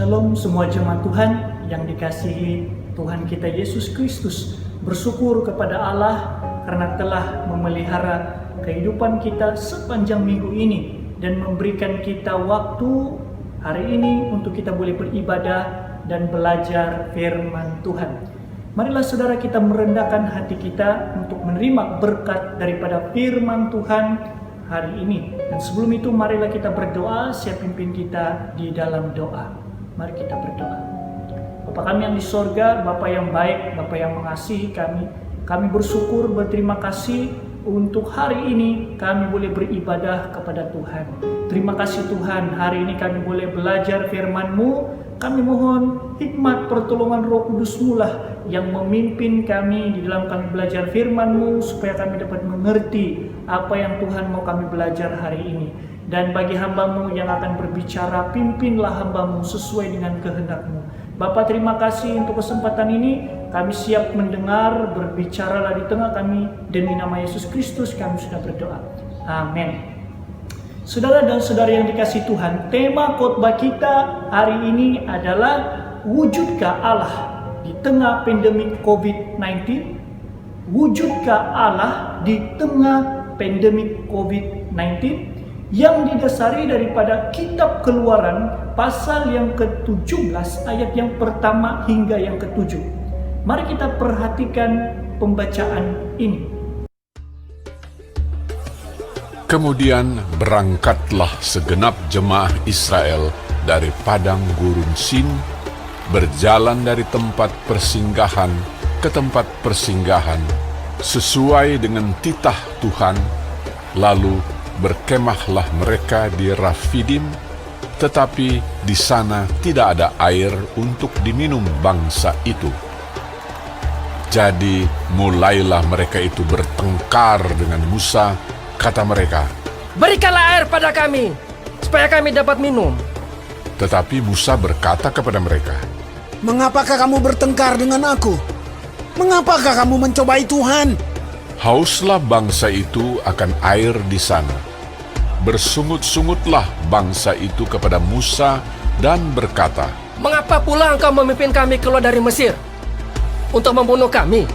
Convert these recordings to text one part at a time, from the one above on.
Shalom semua jemaat Tuhan yang dikasihi Tuhan kita Yesus Kristus. Bersyukur kepada Allah karena telah memelihara kehidupan kita sepanjang minggu ini dan memberikan kita waktu hari ini untuk kita boleh beribadah dan belajar firman Tuhan. Marilah saudara kita merendahkan hati kita untuk menerima berkat daripada firman Tuhan hari ini. Dan sebelum itu marilah kita berdoa, siap pimpin kita di dalam doa. Mari kita berdoa. Bapa kami yang di sorga, Bapa yang baik, Bapa yang mengasihi kami bersyukur, berterima kasih untuk hari ini kami boleh beribadah kepada Tuhan. Terima kasih Tuhan, hari ini kami boleh belajar firman-Mu. Kami mohon hikmat pertolongan Roh Kudus-Mu lah yang memimpin kami di dalam kami belajar firman-Mu, supaya kami dapat mengerti apa yang Tuhan mau kami belajar hari ini. Dan bagi hamba-Mu yang akan berbicara, pimpinlah hamba-Mu sesuai dengan kehendak-Mu. Bapa, terima kasih untuk kesempatan ini. Kami siap mendengar, berbicaralah di tengah kami. Demi nama Yesus Kristus kami sudah berdoa. Amin. Saudara dan saudari yang dikasihi Tuhan, tema khotbah kita hari ini adalah wujudkah Allah di tengah pandemik COVID-19? Wujudkah Allah di tengah pandemik COVID-19? Yang didasari daripada kitab Keluaran pasal yang ke-17 ayat yang pertama hingga yang ke-7. Mari kita perhatikan pembacaan ini. Kemudian berangkatlah segenap jemaah Israel dari padang gurun Sin, berjalan dari tempat persinggahan ke tempat persinggahan, sesuai dengan titah Tuhan, lalu berkemahlah mereka di Rafidim, tetapi di sana tidak ada air untuk diminum bangsa itu. Jadi mulailah mereka itu bertengkar dengan Musa. Kata mereka, "Berikanlah air pada kami, supaya kami dapat minum." Tetapi Musa berkata kepada mereka, "Mengapakah kamu bertengkar dengan aku? Mengapakah kamu mencobai Tuhan?" hauslah bangsa itu akan air di sana. Bersungut-sungutlah bangsa itu kepada Musa dan berkata, "Mengapa pula engkau memimpin kami keluar dari Mesir untuk membunuh kami,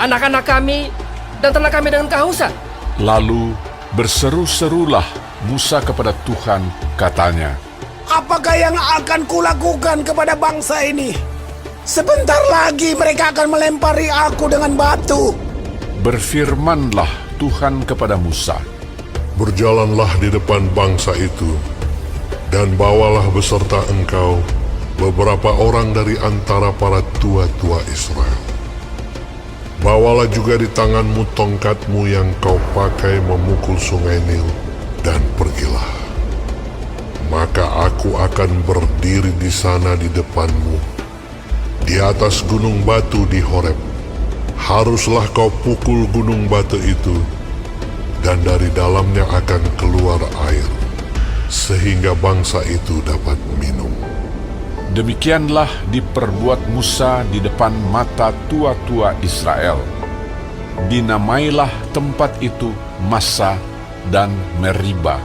anak-anak kami, dan ternak kami dengan kehausan?" Lalu berseru-serulah Musa kepada Tuhan, katanya, "Apakah yang akan kulakukan kepada bangsa ini? Sebentar lagi mereka akan melempari aku dengan batu." Berfirmanlah Tuhan kepada Musa, "Berjalanlah di depan bangsa itu, dan bawalah beserta engkau beberapa orang dari antara para tua-tua Israel. Bawalah juga di tanganmu tongkatmu yang kau pakai memukul sungai Nil, dan pergilah. Maka aku akan berdiri di sana di depanmu, di atas gunung batu di Horeb. Haruslah kau pukul gunung batu itu, dan dari dalamnya akan keluar air, sehingga bangsa itu dapat minum." Demikianlah diperbuat Musa di depan mata tua-tua Israel. Dinamailah tempat itu Massa dan Meriba,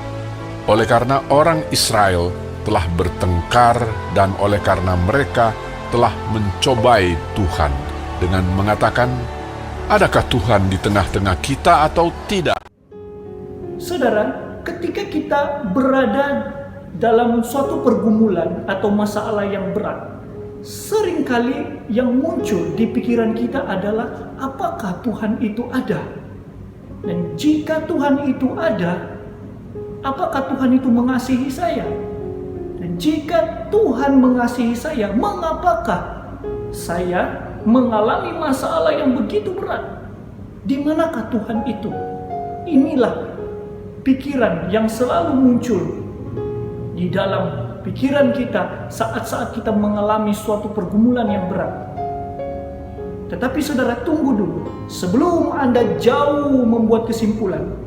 oleh karena orang Israel telah bertengkar dan oleh karena mereka telah mencobai Tuhan dengan mengatakan, "Adakah Tuhan di tengah-tengah kita atau tidak?" Saudara, ketika kita berada dalam suatu pergumulan atau masalah yang berat, seringkali yang muncul di pikiran kita adalah, apakah Tuhan itu ada? Dan jika Tuhan itu ada, apakah Tuhan itu mengasihi saya? Dan jika Tuhan mengasihi saya, mengapakah saya mengalami masalah yang begitu berat? Di manakah Tuhan itu? Inilah pikiran yang selalu muncul di dalam pikiran kita saat-saat kita mengalami suatu pergumulan yang berat. Tetapi saudara, tunggu dulu. Sebelum Anda jauh membuat kesimpulan,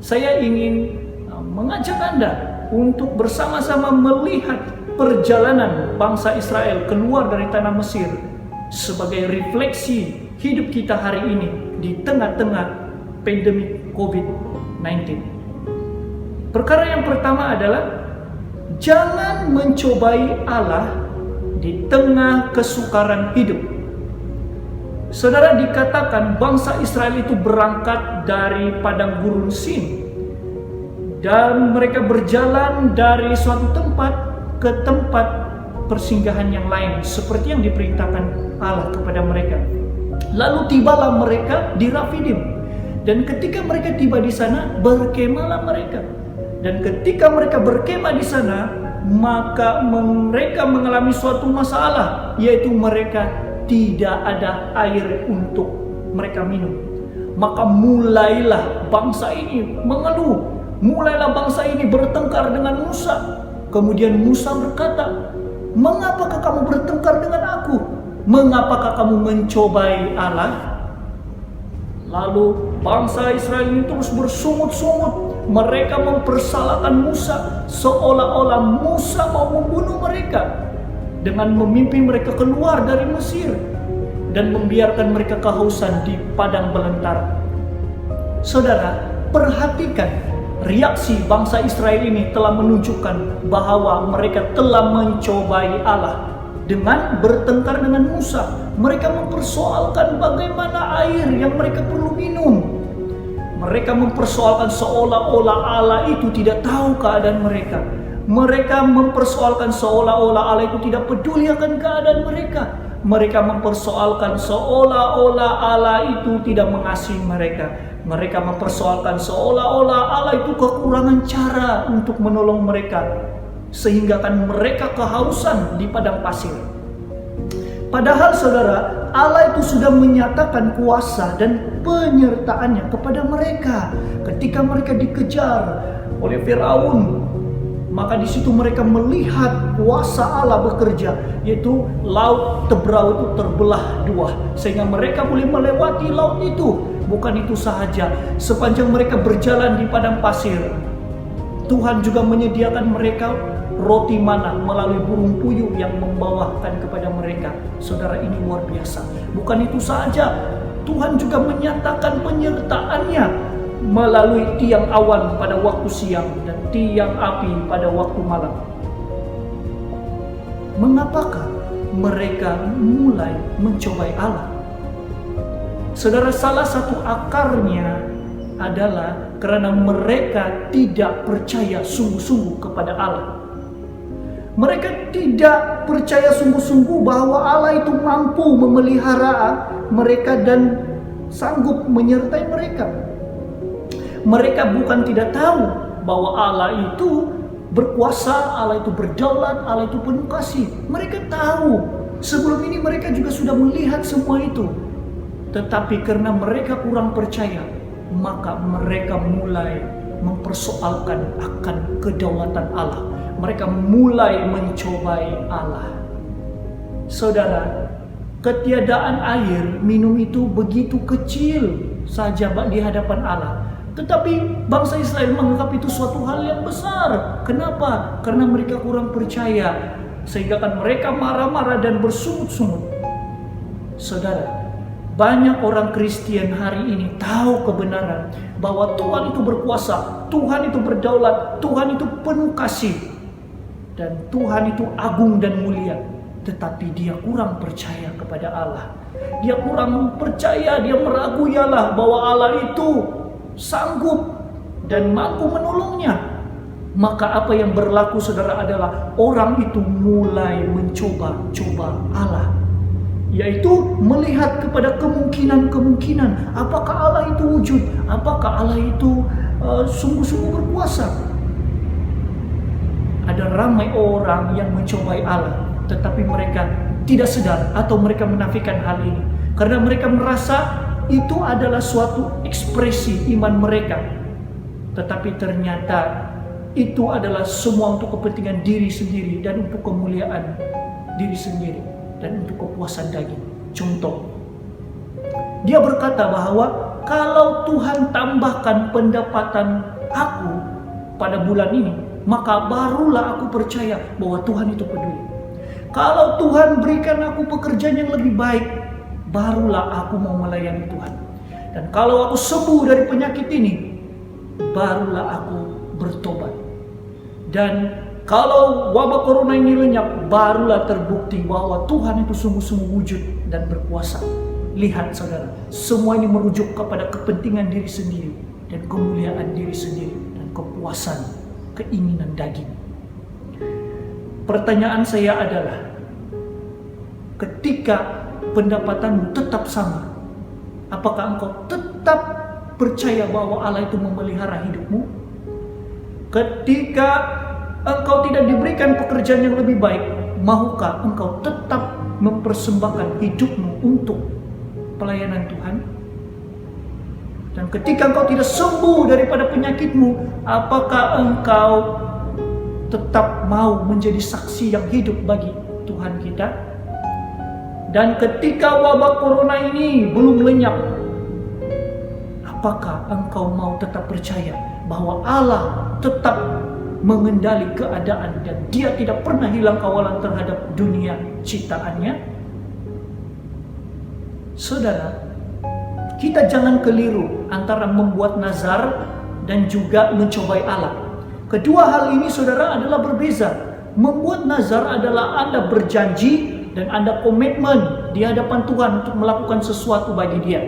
saya ingin mengajak Anda untuk bersama-sama melihat perjalanan bangsa Israel keluar dari tanah Mesir sebagai refleksi hidup kita hari ini di tengah-tengah pandemi COVID-19. Perkara yang pertama adalah Jangan mencobai Allah di tengah kesukaran hidup. Saudara, dikatakan bangsa Israel itu berangkat dari padang gurun Sin, dan mereka berjalan dari suatu tempat ke tempat persinggahan yang lain, seperti yang diperintahkan Allah kepada mereka. Lalu tibalah mereka di Rafidim, dan ketika mereka tiba di sana, berkemahlah mereka. Dan ketika mereka berkemah di sana, maka mereka mengalami suatu masalah, yaitu mereka tidak ada air untuk mereka minum. Maka mulailah bangsa ini mengeluh, mulailah bangsa ini bertengkar dengan Musa. Kemudian Musa berkata, "Mengapakah kamu bertengkar dengan aku? Mengapakah kamu mencobai Allah?" Lalu bangsa Israel ini terus bersungut-sungut. Mereka mempersalahkan Musa, seolah-olah Musa mau membunuh mereka dengan memimpin mereka keluar dari Mesir dan membiarkan mereka kehausan di padang belantara. Saudara, perhatikan reaksi bangsa Israel ini telah menunjukkan bahwa mereka telah mencobai Allah dengan bertengkar dengan Musa. Mereka mempersoalkan bagaimana air yang mereka perlu minum. Mereka mempersoalkan seolah-olah Allah itu tidak tahu keadaan mereka. Mereka mempersoalkan seolah-olah Allah itu tidak peduli akan keadaan mereka. Mereka mempersoalkan seolah-olah Allah itu tidak mengasihi mereka. Mereka mempersoalkan seolah-olah Allah itu kekurangan cara untuk menolong mereka, sehingga kan mereka kehausan di padang pasir. Padahal saudara, Allah itu sudah menyatakan kuasa dan penyertaannya kepada mereka ketika mereka dikejar oleh Firaun. Maka di situ mereka melihat kuasa Allah bekerja, yaitu laut Tebrau itu terbelah dua, sehingga mereka boleh melewati laut itu. Bukan itu sahaja, sepanjang mereka berjalan di padang pasir, Tuhan juga menyediakan mereka roti mana melalui burung puyuh yang membawakan kepada mereka. Saudara, ini luar biasa. Bukan itu saja, Tuhan juga menyatakan penyertaannya melalui tiang awan pada waktu siang dan tiang api pada waktu malam. Mengapakah mereka mulai mencobai Allah? Saudara, salah satu akarnya adalah karena mereka tidak percaya sungguh-sungguh kepada Allah. Mereka tidak percaya sungguh-sungguh bahwa Allah itu mampu memelihara mereka dan sanggup menyertai mereka. Mereka bukan tidak tahu bahwa Allah itu berkuasa, Allah itu berdaulat, Allah itu penuh kasih. Mereka tahu. Sebelum ini mereka juga sudah melihat semua itu. Tetapi karena mereka kurang percaya, maka mereka mulai mempersoalkan akan kedaulatan Allah. Mereka mulai mencobai Allah. Saudara, ketiadaan air minum itu begitu kecil saja di hadapan Allah. Tetapi bangsa Israel menganggap itu suatu hal yang besar. Kenapa? Karena mereka kurang percaya, sehingga kan mereka marah-marah dan bersungut-sungut. Saudara, banyak orang Kristen hari ini tahu kebenaran bahwa Tuhan itu berkuasa, Tuhan itu berdaulat, Tuhan itu penuh kasih, dan Tuhan itu agung dan mulia. Tetapi dia kurang percaya kepada Allah. Dia kurang percaya, dia meragui Allah bahwa Allah itu sanggup dan mampu menolongnya. Maka apa yang berlaku, saudara, adalah orang itu mulai mencoba-coba Allah, yaitu melihat kepada kemungkinan-kemungkinan. Apakah Allah itu wujud? Apakah Allah itu sungguh-sungguh berkuasa? Ada ramai orang yang mencobai Allah, tetapi mereka tidak sadar atau mereka menafikan hal ini karena mereka merasa itu adalah suatu ekspresi iman mereka. Tetapi ternyata itu adalah semua untuk kepentingan diri sendiri dan untuk kemuliaan diri sendiri dan untuk kepuasan daging. Contoh, dia berkata bahwa kalau Tuhan tambahkan pendapatan aku pada bulan ini, maka barulah aku percaya bahwa Tuhan itu peduli. Kalau Tuhan berikan aku pekerjaan yang lebih baik, barulah aku mau melayani Tuhan. Dan kalau aku sembuh dari penyakit ini, barulah aku bertobat. Dan Kalau wabah corona ini lenyap, barulah terbukti bahwa Tuhan itu sungguh-sungguh wujud dan berkuasa. Lihat saudara, semua ini merujuk kepada kepentingan diri sendiri dan kemuliaan diri sendiri dan kepuasan, keinginan daging. Pertanyaan saya adalah, ketika pendapatanmu tetap sama, apakah engkau tetap percaya bahwa Allah itu memelihara hidupmu? Ketika engkau tidak diberikan pekerjaan yang lebih baik, mahukah engkau tetap mempersembahkan hidupmu untuk pelayanan Tuhan? Dan ketika engkau tidak sembuh daripada penyakitmu, apakah engkau tetap mau menjadi saksi yang hidup bagi Tuhan kita? Dan ketika wabah corona ini belum lenyap, apakah engkau mau tetap percaya bahwa Allah tetap mengendali keadaan dan Dia tidak pernah hilang kawalan terhadap dunia ciptaannya? Saudara, kita jangan keliru antara membuat nazar dan juga mencobai Allah. Kedua hal ini saudara adalah berbeza. Membuat nazar adalah Anda berjanji dan Anda komitmen di hadapan Tuhan untuk melakukan sesuatu bagi Dia.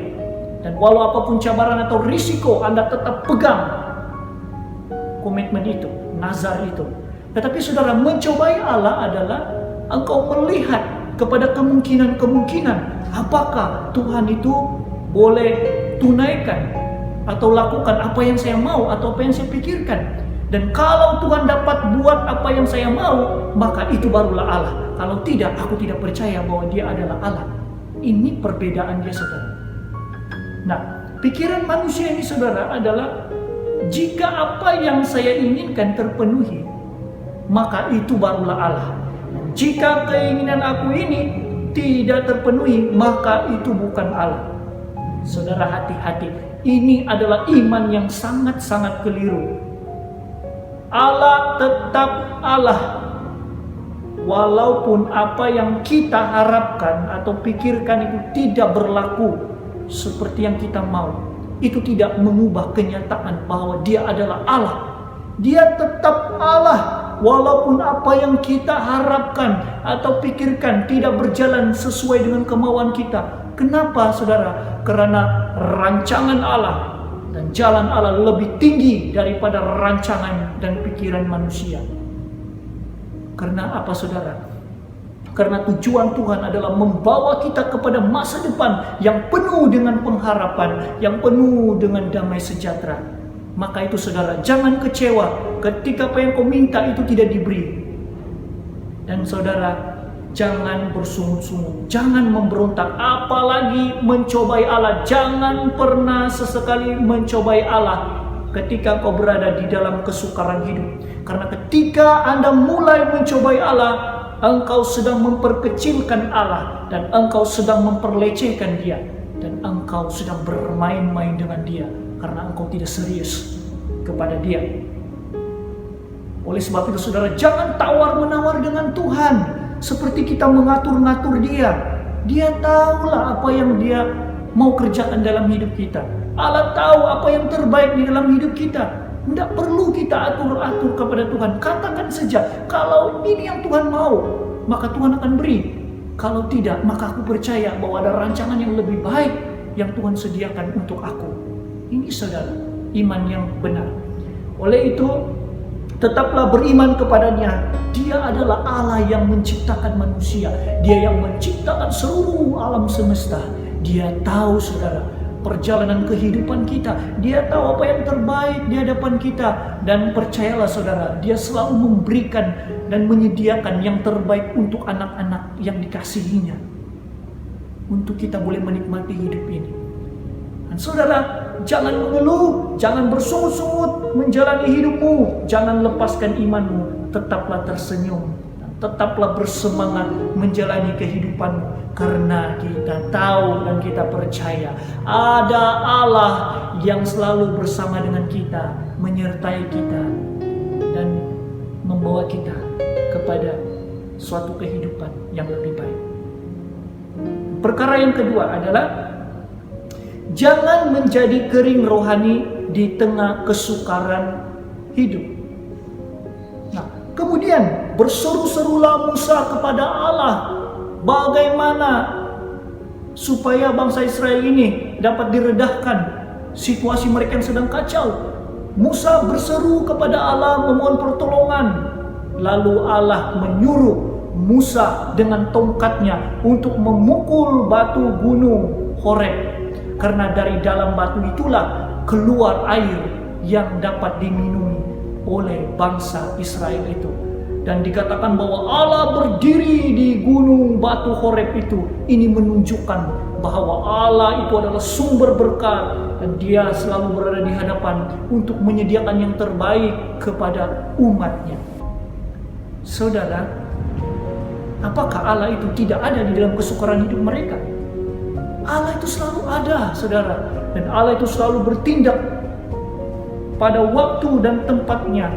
Dan walau apapun cabaran atau risiko, Anda tetap pegang komitmen itu, nazar itu. Tetapi saudara, mencobai Allah adalah engkau melihat kepada kemungkinan-kemungkinan apakah Tuhan itu boleh tunaikan atau lakukan apa yang saya mau atau apa yang saya pikirkan. Dan kalau Tuhan dapat buat apa yang saya mau, maka itu barulah Allah. Kalau tidak, aku tidak percaya bahwa Dia adalah Allah. Ini perbedaan dia, saudara. Nah, pikiran manusia ini saudara adalah, jika apa yang saya inginkan terpenuhi, maka itu barulah Allah. Jika keinginan aku ini tidak terpenuhi, maka itu bukan Allah. Saudara, hati-hati. Ini adalah iman yang sangat-sangat keliru. Allah tetap Allah. Walaupun apa yang kita harapkan atau pikirkan itu tidak berlaku seperti yang kita mau, itu tidak mengubah kenyataan bahwa Dia adalah Allah. Dia tetap Allah. Walaupun apa yang kita harapkan atau pikirkan tidak berjalan sesuai dengan kemauan kita. Kenapa saudara? Karena rancangan Allah dan jalan Allah lebih tinggi daripada rancangan dan pikiran manusia. Karena apa saudara? Karena tujuan Tuhan adalah membawa kita kepada masa depan yang penuh dengan pengharapan, yang penuh dengan damai sejahtera. Maka itu saudara, jangan kecewa ketika apa yang kau minta itu tidak diberi. Dan saudara, jangan bersungut-sungut, jangan memberontak, apalagi mencobai Allah. Jangan pernah sesekali mencobai Allah ketika kau berada di dalam kesukaran hidup. Karena ketika Anda mulai mencobai Allah, engkau sedang memperkecilkan Allah dan engkau sedang memperlecehkan Dia, dan engkau sedang bermain-main dengan Dia karena engkau tidak serius kepada Dia. Oleh sebab itu saudara, jangan tawar-menawar dengan Tuhan seperti kita mengatur-ngatur Dia. Dia tahulah apa yang Dia mau kerjakan dalam hidup kita. Allah tahu apa yang terbaik di dalam hidup kita. Tidak perlu kita atur-atur kepada Tuhan. Katakan saja, kalau ini yang Tuhan mau, maka Tuhan akan beri. Kalau tidak, maka aku percaya bahwa ada rancangan yang lebih baik yang Tuhan sediakan untuk aku. Ini saudara, iman yang benar. Oleh itu, tetaplah beriman kepadanya. Dia adalah Allah yang menciptakan manusia. Dia yang menciptakan seluruh alam semesta. Dia tahu saudara, perjalanan kehidupan kita. Dia tahu apa yang terbaik di hadapan kita. Dan percayalah saudara, Dia selalu memberikan dan menyediakan yang terbaik untuk anak-anak yang dikasihinya, untuk kita boleh menikmati hidup ini. Dan saudara, jangan mengeluh, jangan bersungut-sungut menjalani hidupmu, jangan lepaskan imanmu, tetaplah tersenyum, dan tetaplah bersemangat menjalani kehidupanmu. Karena kita tahu dan kita percaya ada Allah yang selalu bersama dengan kita, menyertai kita, dan membawa kita kepada suatu kehidupan yang lebih baik. Perkara yang kedua adalah, jangan menjadi kering rohani di tengah kesukaran hidup. Nah, kemudian Kemudian berseru-serulah Musa kepada Allah bagaimana supaya bangsa Israel ini dapat diredahkan situasi mereka yang sedang kacau. Musa berseru kepada Allah memohon pertolongan. Lalu Allah menyuruh Musa dengan tongkatnya untuk memukul batu gunung Horeb. Karena dari dalam batu itulah keluar air yang dapat diminumi oleh bangsa Israel itu. Dan dikatakan bahwa Allah berdiri di gunung batu Horeb itu. Ini menunjukkan bahwa Allah itu adalah sumber berkat dan Dia selalu berada di hadapan untuk menyediakan yang terbaik kepada umatnya. Saudara, apakah Allah itu tidak ada di dalam kesukaran hidup mereka? Allah itu selalu ada, saudara, dan Allah itu selalu bertindak pada waktu dan tempatnya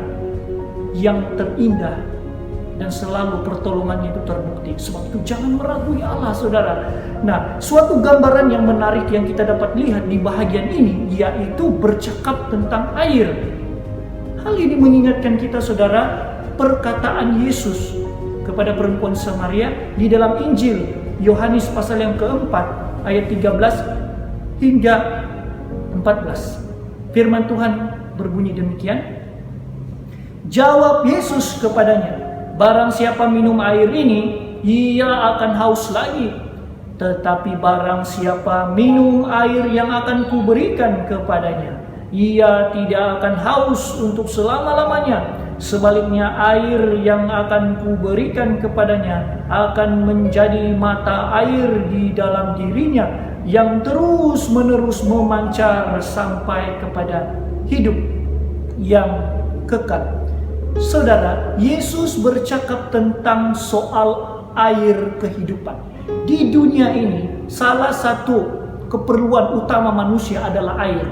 yang terindah, dan selalu pertolongannya itu terbukti. Sebab itu jangan meragui Allah, saudara. Nah, suatu gambaran yang menarik yang kita dapat lihat di bahagian ini, yaitu bercakap tentang air. Hal ini mengingatkan kita, saudara, perkataan Yesus kepada perempuan Samaria di dalam Injil Yohanes pasal yang keempat ayat 13 hingga 14. Firman Tuhan berbunyi demikian. Jawab Yesus kepadanya, barang siapa minum air ini, ia akan haus lagi. Tetapi barang siapa minum air yang akan kuberikan kepadanya, ia tidak akan haus untuk selama-lamanya. Sebaliknya air yang akan kuberikan kepadanya akan menjadi mata air di dalam dirinya yang terus-menerus memancar sampai kepada hidup yang kekal. Saudara, Yesus bercakap tentang soal air kehidupan. Di dunia ini, salah satu keperluan utama manusia adalah air.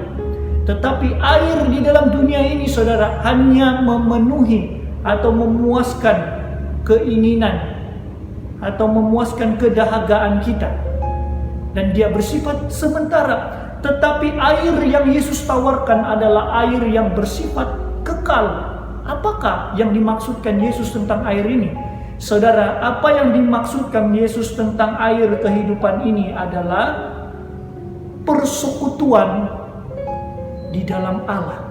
Tetapi air di dalam dunia ini, saudara, hanya memenuhi atau memuaskan keinginan atau memuaskan kedahagaan kita. Dan dia bersifat sementara. Tetapi air yang Yesus tawarkan adalah air yang bersifat kekal. Apakah yang dimaksudkan Yesus tentang air ini? Saudara, apa yang dimaksudkan Yesus tentang air kehidupan ini adalah persekutuan di dalam Allah.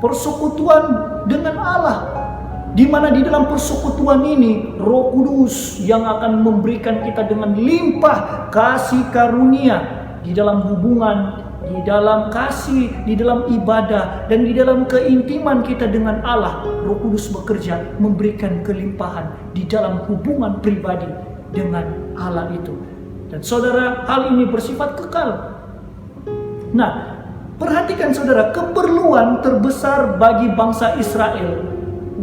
Persekutuan dengan Allah, di mana di dalam persekutuan ini Roh Kudus yang akan memberikan kita dengan limpah kasih karunia di dalam hubungan, di dalam kasih, di dalam ibadah, dan di dalam keintiman kita dengan Allah. Roh Kudus bekerja memberikan kelimpahan di dalam hubungan pribadi dengan Allah itu. Dan saudara, hal ini bersifat kekal. Nah, perhatikan saudara, keperluan terbesar bagi bangsa Israel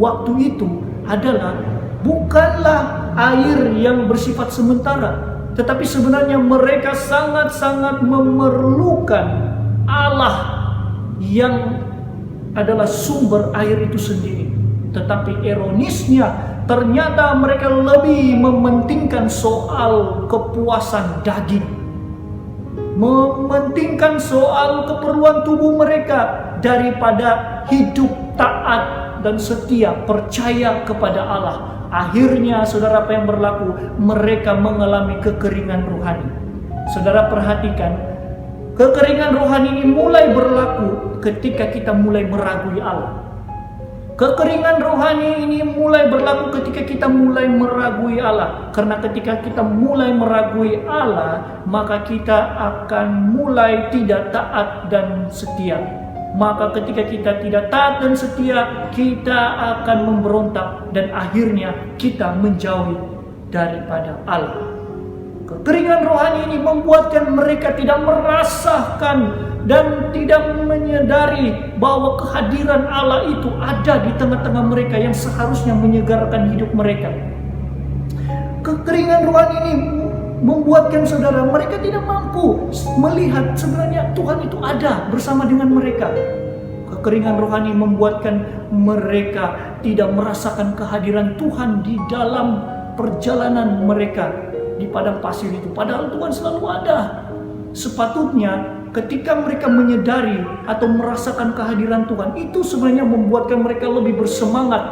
waktu itu adalah bukanlah air yang bersifat sementara, tetapi sebenarnya mereka sangat-sangat memerlukan Allah yang adalah sumber air itu sendiri. Tetapi ironisnya, ternyata mereka lebih mementingkan soal kepuasan daging, mementingkan soal keperluan tubuh mereka daripada hidup taat dan setia percaya kepada Allah. Akhirnya, saudara, apa yang berlaku? Mereka mengalami kekeringan rohani. Saudara perhatikan, kekeringan rohani ini mulai berlaku ketika kita mulai meragui Allah. Kekeringan rohani ini mulai berlaku ketika kita mulai meragui Allah. Karena ketika kita mulai meragui Allah, maka kita akan mulai tidak taat dan setia. Maka ketika kita tidak taat dan setia, kita akan memberontak dan akhirnya kita menjauhi daripada Allah. Kekeringan rohani ini membuatkan mereka tidak merasakan dan tidak menyadari bahwa kehadiran Allah itu ada di tengah-tengah mereka yang seharusnya menyegarkan hidup mereka. Kekeringan rohani ini membuatkan saudara mereka tidak mampu melihat sebenarnya Tuhan itu ada bersama dengan mereka. Kekeringan rohani membuatkan mereka tidak merasakan kehadiran Tuhan di dalam perjalanan mereka di padang pasir itu. Padahal Tuhan selalu ada. Sepatutnya ketika mereka menyadari atau merasakan kehadiran Tuhan, itu sebenarnya membuatkan mereka lebih bersemangat,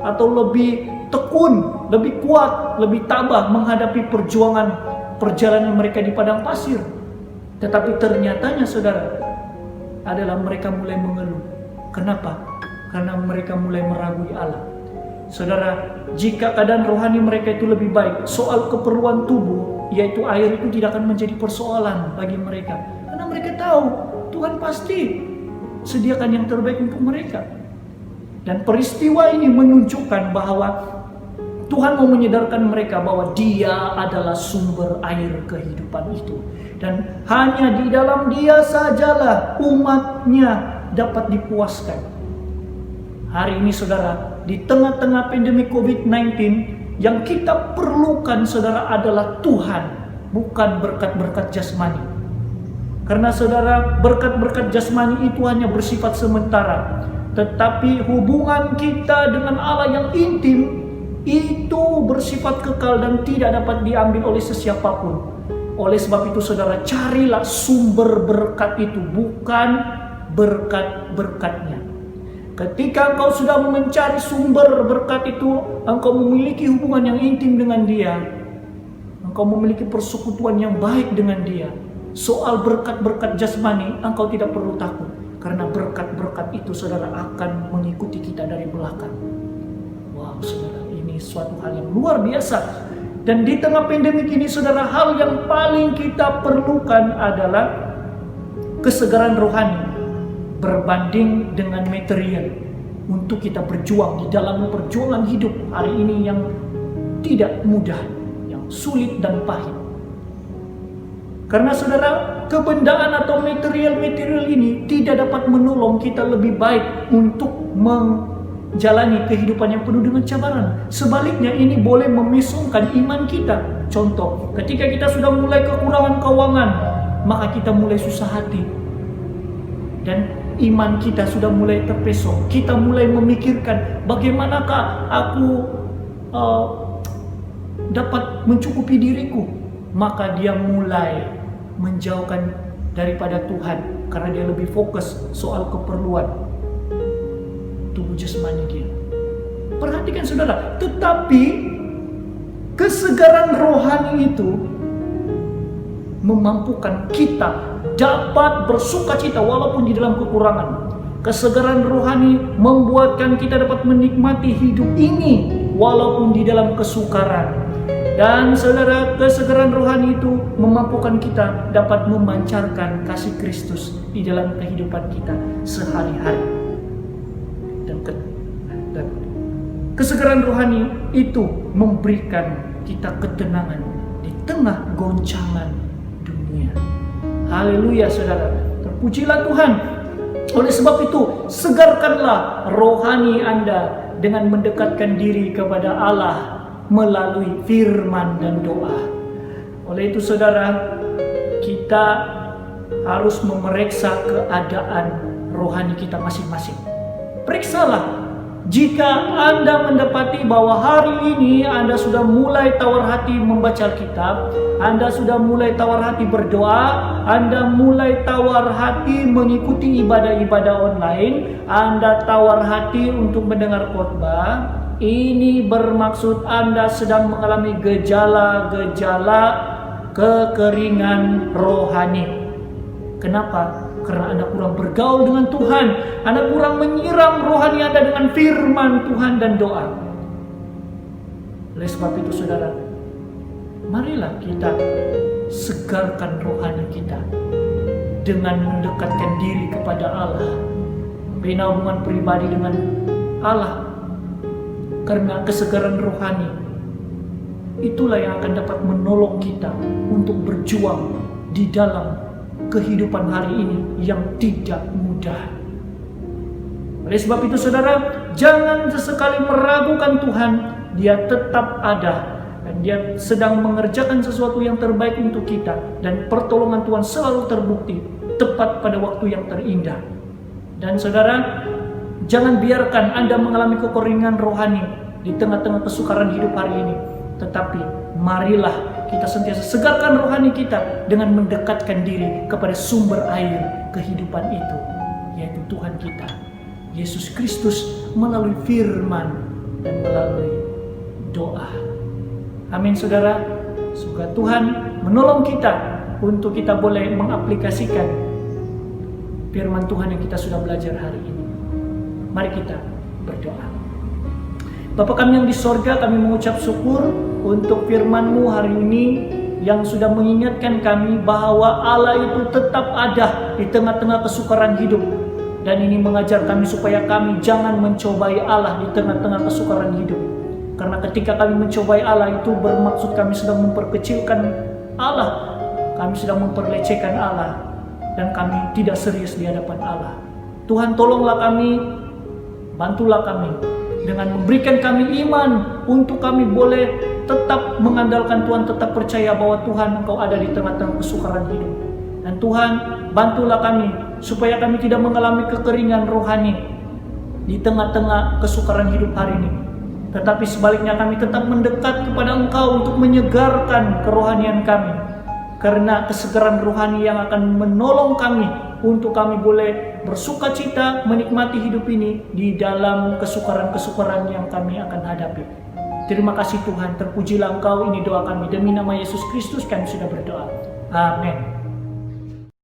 atau lebih tekun, lebih kuat, lebih tabah menghadapi perjalanan mereka di padang pasir. Tetapi ternyatanya saudara, adalah mereka mulai mengeluh. Kenapa? Karena mereka mulai meragui Allah. Saudara, jika keadaan rohani mereka itu lebih baik, soal keperluan tubuh, yaitu air itu tidak akan menjadi persoalan bagi mereka. Karena mereka tahu Tuhan pasti sediakan yang terbaik untuk mereka. Dan peristiwa ini menunjukkan bahwa Tuhan mau menyadarkan mereka bahwa Dia adalah sumber air kehidupan itu. Dan hanya di dalam Dia sajalah umatnya dapat dipuaskan. Hari ini saudara, di tengah-tengah pandemi COVID-19, yang kita perlukan saudara adalah Tuhan, bukan berkat-berkat jasmani. Karena saudara, berkat-berkat jasmani itu hanya bersifat sementara. Tetapi hubungan kita dengan Allah yang intim itu bersifat kekal dan tidak dapat diambil oleh sesiapapun. Oleh sebab itu saudara, carilah sumber berkat itu, bukan berkat-berkatnya. Ketika engkau sudah mencari sumber berkat itu, engkau memiliki hubungan yang intim dengan Dia, engkau memiliki persekutuan yang baik dengan Dia. Soal berkat-berkat jasmani, engkau tidak perlu takut, karena berkat-berkat itu saudara akan mengikuti kita dari belakang. Wow saudara, ini suatu hal yang luar biasa. Dan di tengah pandemi ini saudara, hal yang paling kita perlukan adalah kesegaran rohani berbanding dengan material untuk kita berjuang di dalam perjuangan hidup hari ini yang tidak mudah, yang sulit dan pahit. Karena saudara, kebendaan atau material ini tidak dapat menolong kita lebih baik untuk menjalani kehidupan yang penuh dengan cabaran. Sebaliknya, ini boleh memesongkan iman kita. Contoh, ketika kita sudah mulai kekurangan keuangan, maka kita mulai susah hati. Dan iman kita sudah mulai terpesong. Kita mulai memikirkan, bagaimanakah aku dapat mencukupi diriku. Maka dia mulai menjauhkan daripada Tuhan, karena dia lebih fokus soal keperluan tubuh jasmani dia. Perhatikan saudara, tetapi kesegaran rohani itu memampukan kita dapat bersukacita walaupun di dalam kekurangan. Kesegaran rohani membuatkan kita dapat menikmati hidup ini walaupun di dalam kesukaran. Dan saudara, kesegaran rohani itu memampukan kita dapat memancarkan kasih Kristus di dalam kehidupan kita sehari-hari. Dan kesegaran rohani itu memberikan kita ketenangan di tengah goncangan dunia. Haleluya saudara, terpujilah Tuhan. Oleh sebab itu, segarkanlah rohani Anda dengan mendekatkan diri kepada Allah melalui firman dan doa. Oleh itu saudara, kita harus memeriksa keadaan rohani kita masing-masing. Periksalah. Jika Anda mendapati bahwa hari ini Anda sudah mulai tawar hati membaca Alkitab, Anda sudah mulai tawar hati berdoa, Anda mulai tawar hati mengikuti ibadah-ibadah online, Anda tawar hati untuk mendengar khotbah, ini bermaksud Anda sedang mengalami gejala-gejala kekeringan rohani. Kenapa? Karena Anda kurang bergaul dengan Tuhan, Anda kurang menyiram rohani Anda dengan firman Tuhan dan doa. Oleh sebab itu saudara, marilah kita segarkan rohani kita dengan mendekatkan diri kepada Allah, membina hubungan pribadi dengan Allah. Karena kesegaran rohani itulah yang akan dapat menolong kita untuk berjuang di dalam kehidupan hari ini yang tidak mudah. Oleh sebab itu saudara, jangan sesekali meragukan Tuhan. Dia tetap ada dan Dia sedang mengerjakan sesuatu yang terbaik untuk kita, dan pertolongan Tuhan selalu terbukti tepat pada waktu yang terindah. Dan saudara, jangan biarkan Anda mengalami kekeringan rohani di tengah-tengah kesukaran hidup hari ini. Tetapi marilah kita sentiasa segarkan rohani kita dengan mendekatkan diri kepada sumber air kehidupan itu, yaitu Tuhan kita, Yesus Kristus, melalui firman dan melalui doa. Amin saudara. Semoga Tuhan menolong kita untuk kita boleh mengaplikasikan firman Tuhan yang kita sudah belajar hari ini. Mari kita berdoa. Bapa kami yang di sorga, kami mengucap syukur untuk firman-Mu hari ini yang sudah mengingatkan kami bahwa Allah itu tetap ada di tengah-tengah kesukaran hidup. Dan ini mengajar kami supaya kami jangan mencobai Allah di tengah-tengah kesukaran hidup. Karena ketika kami mencobai Allah itu bermaksud kami sedang memperkecilkan Allah. Kami sedang memperlecehkan Allah. Dan kami tidak serius di hadapan Allah. Tuhan tolonglah kami, bantulah kami dengan memberikan kami iman untuk kami boleh tetap mengandalkan Tuhan, tetap percaya bahwa Tuhan Engkau ada di tengah-tengah kesukaran hidup. Dan Tuhan bantulah kami supaya kami tidak mengalami kekeringan rohani di tengah-tengah kesukaran hidup hari ini. Tetapi sebaliknya kami tetap mendekat kepada Engkau untuk menyegarkan kerohanian kami. Karena kesegaran rohani yang akan menolong kami untuk kami boleh bersuka cita menikmati hidup ini di dalam kesukaran-kesukaran yang kami akan hadapi. Terima kasih Tuhan, terpujilah Engkau, ini doa kami. Demi nama Yesus Kristus kami sudah berdoa. Amin.